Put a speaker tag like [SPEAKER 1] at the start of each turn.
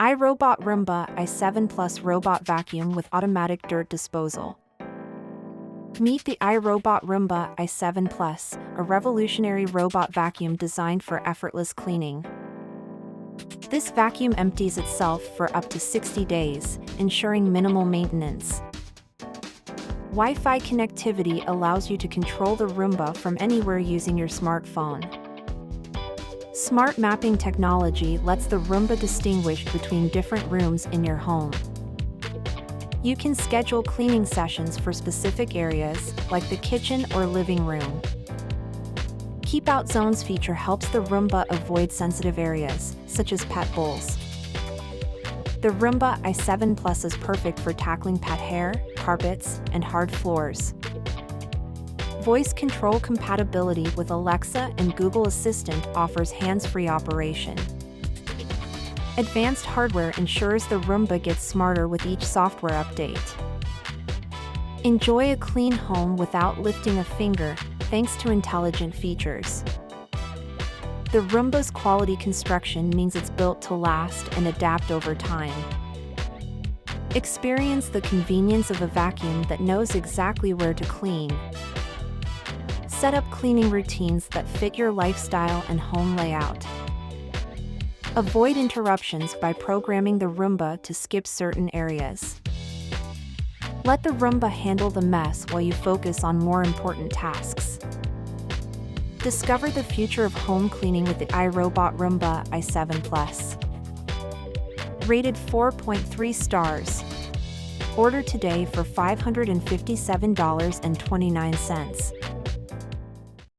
[SPEAKER 1] iRobot Roomba i7 Plus robot vacuum with automatic dirt disposal. Meet the iRobot Roomba i7 Plus, a revolutionary robot vacuum designed for effortless cleaning. This vacuum empties itself for up to 60 days, ensuring minimal maintenance. Wi-Fi connectivity allows you to control the Roomba from anywhere using your smartphone. Smart mapping technology lets the Roomba distinguish between different rooms in your home. You can schedule cleaning sessions for specific areas, like the kitchen or living room. Keep Out Zones feature helps the Roomba avoid sensitive areas, such as pet bowls. The Roomba i7 Plus is perfect for tackling pet hair, carpets, and hard floors. Voice control compatibility with Alexa and Google Assistant offers hands-free operation. Advanced hardware ensures the Roomba gets smarter with each software update. Enjoy a clean home without lifting a finger, thanks to intelligent features. The Roomba's quality construction means it's built to last and adapt over time. Experience the convenience of a vacuum that knows exactly where to clean. Set up cleaning routines that fit your lifestyle and home layout. Avoid interruptions by programming the Roomba to skip certain areas. Let the Roomba handle the mess while you focus on more important tasks. Discover the future of home cleaning with the iRobot Roomba i7 Plus. Rated 4.3 stars. Order today for $557.29.